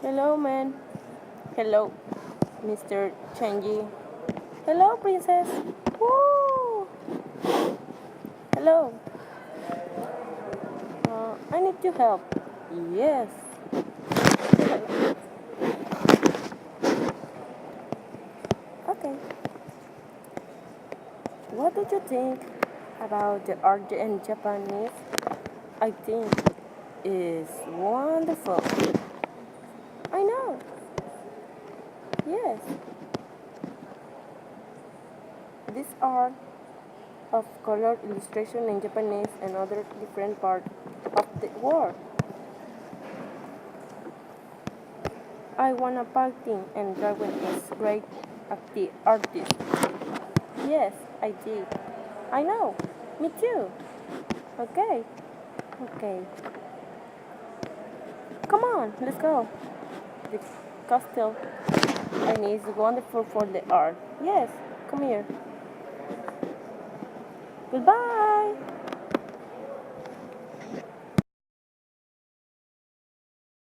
Hello, man. Hello, Mr. Changi. Hello, princess. Woo! Hello. I need your help. Yes. Okay. What did you think about the art in Japanese? I think is wonderful. I know. Yes. This art of color illustration in Japanese and other different parts of the world. I want a painting and drawing is great artist. Yes, I did. I know. Me too. Okay. Okay. Come on, let's go. The castle and it's wonderful for the art. Yes, come here. Goodbye.